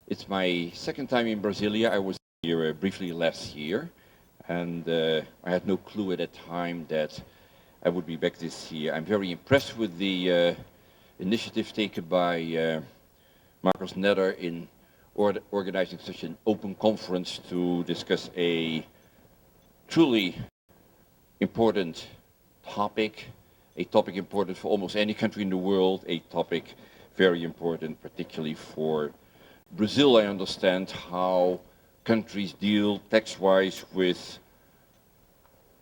It's my second time in Brasilia. I was here briefly last year, and I had no clue at that time that I would be back this year. I'm very impressed with the initiative taken by Marcus Netter in organizing such an open conference to discuss a truly important topic, a topic important for almost any country in the world, a topic very important particularly for Brazil. I understand how countries deal tax-wise with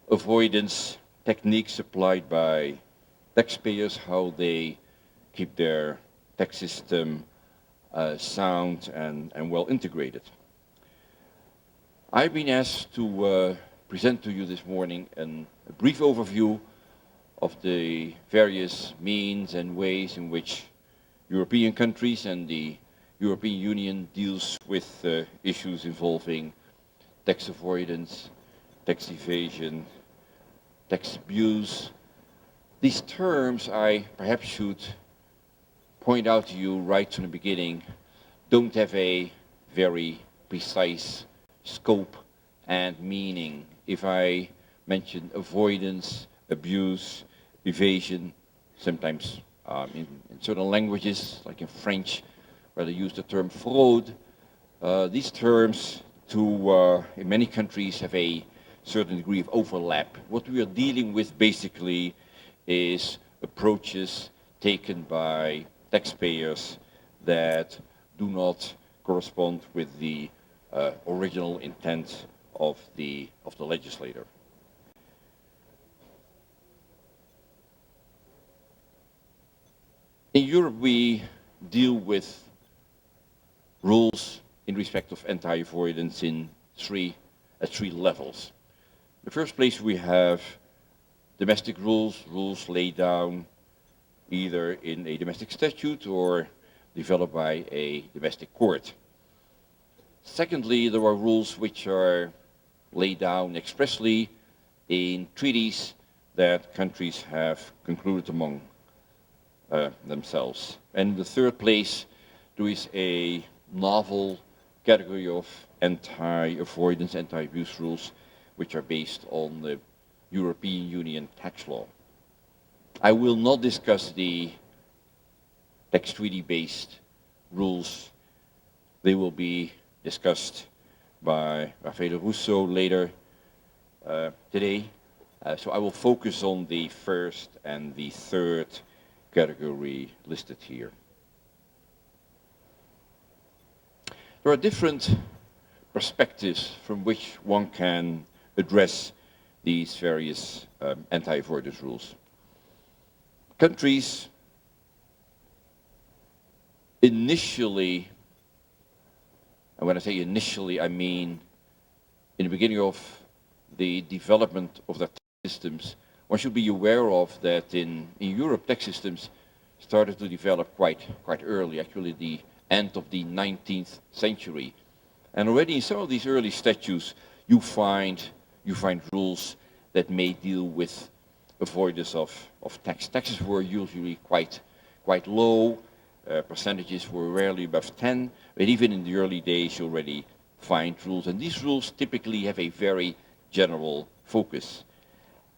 avoidance techniques applied by taxpayers, how they keep their tax system sound and well integrated. I've been asked to present to you this morning a brief overview of the various means and ways in which European countries and the European Union deals with issues involving tax avoidance, tax evasion, tax abuse. These terms, I perhaps should point out to you right from the beginning, don't have a very precise scope and meaning. If I mention avoidance, abuse, evasion, sometimes in certain languages, like in French, where they use the term fraude, these terms in many countries have a certain degree of overlap. What we are dealing with basically is approaches taken by taxpayers that do not correspond with the original intent of the legislator. In Europe, we deal with rules in respect of anti-avoidance at three levels. In the first place, we have domestic rules laid down either in a domestic statute or developed by a domestic court. Secondly, there are rules which are laid down expressly in treaties that countries have concluded among themselves. And in the third place, there is a novel category of anti-avoidance, anti-abuse rules, which are based on the European Union tax law. I will not discuss the tax treaty-based rules. They will be discussed by Raffaele Russo later today. So I will focus on the first and the third category listed here. There are different perspectives from which one can address these various anti-avoidance rules. Countries initially, and when I say initially, I mean in the beginning of the development of their tax systems, one should be aware of that in Europe, tax systems started to develop quite early, actually the end of the 19th century. And already in some of these early statutes, you find rules that may deal with avoidance of tax. Taxes were usually quite low. Percentages were rarely above 10, but even in the early days you already find rules. And these rules typically have a very general focus.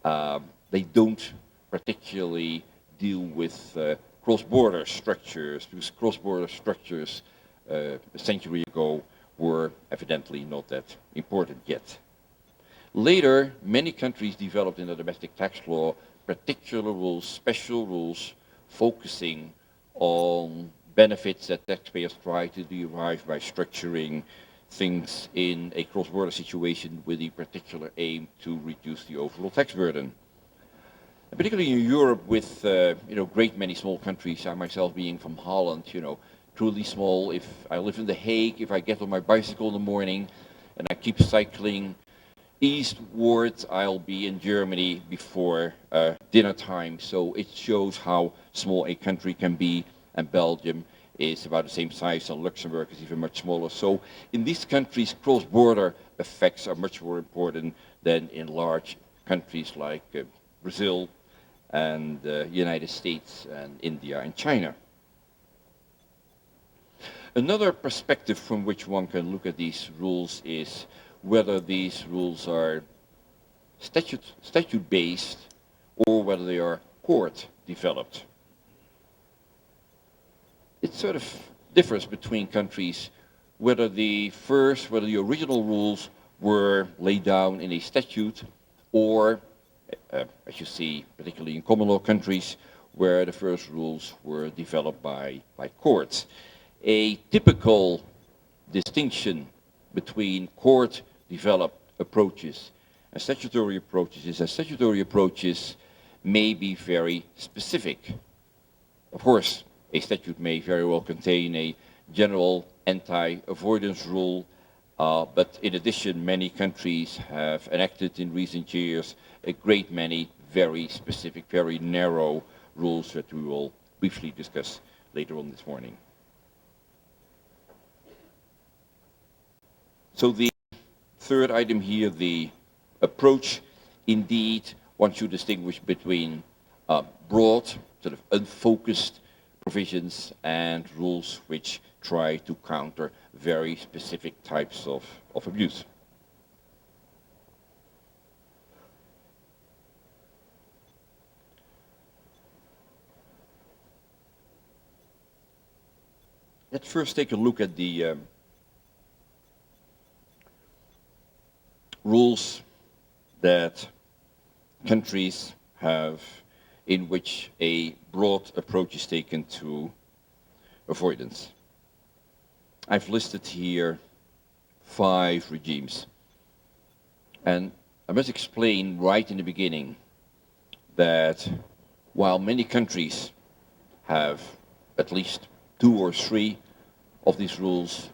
They don't particularly deal with cross-border structures, because cross-border structures a century ago were evidently not that important yet. Later, many countries developed in the domestic tax law particular rules, special rules, focusing on benefits that taxpayers try to derive by structuring things in a cross-border situation with the particular aim to reduce the overall tax burden. And particularly in Europe with great many small countries, I myself being from Holland, truly small. If I live in The Hague, if I get on my bicycle in the morning and I keep cycling eastwards, I'll be in Germany before dinner time. So it shows how small a country can be, and Belgium is about the same size, and Luxembourg is even much smaller. So in these countries, cross-border effects are much more important than in large countries like Brazil and the United States and India and China. Another perspective from which one can look at these rules is whether these rules are statute-based or whether they are court-developed. It sort of differs between countries whether the original rules were laid down in a statute or, as you see, particularly in common law countries, where the first rules were developed by courts. A typical distinction between court-developed approaches and statutory approaches is that statutory approaches may be very specific. Of course, a statute may very well contain a general anti-avoidance rule, but in addition, many countries have enacted in recent years a great many very specific, very narrow rules that we will briefly discuss later on this morning. So the third item here, the approach, indeed, one should distinguish between broad, sort of unfocused provisions and rules which try to counter very specific types of abuse. Let's first take a look at the rules that countries have in which a broad approach is taken to avoidance. I've listed here 5 regimes. And I must explain right in the beginning that while many countries have at least 2 or 3 of these rules,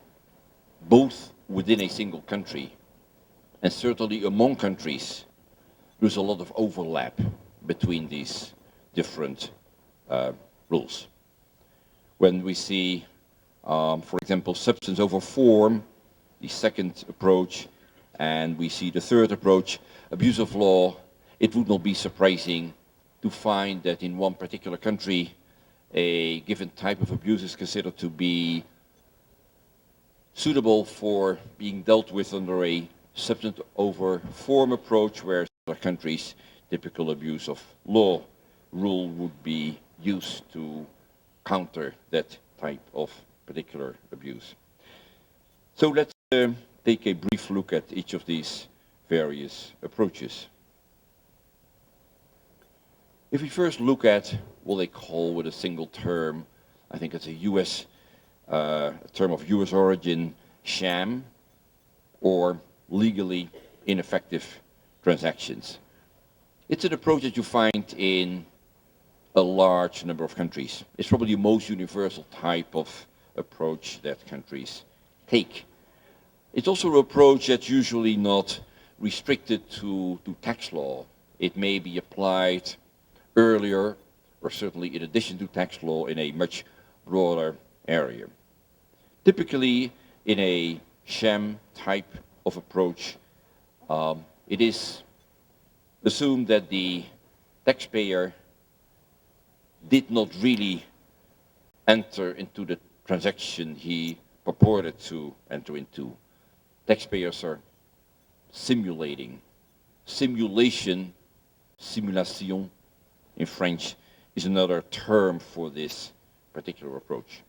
both within a single country, and certainly among countries, there's a lot of overlap between these different rules. When we see, for example, substance over form, the second approach, and we see the third approach, abuse of law, it would not be surprising to find that in one particular country, a given type of abuse is considered to be suitable for being dealt with under a substance over form approach, whereas in other countries, typical abuse of law rule would be used to counter that type of particular abuse. So let's take a brief look at each of these various approaches. If we first look at what they call with a single term, I think it's a US term of US origin, sham, or legally ineffective transactions. It's an approach that you find in a large number of countries. It's probably the most universal type of approach that countries take. It's also an approach that's usually not restricted to tax law. It may be applied earlier, or certainly in addition to tax law, in a much broader area. Typically, in a sham type of approach, it is assumed that the taxpayer did not really enter into the transaction he purported to enter into. Taxpayers are simulating. Simulation, simulation in French, is another term for this particular approach.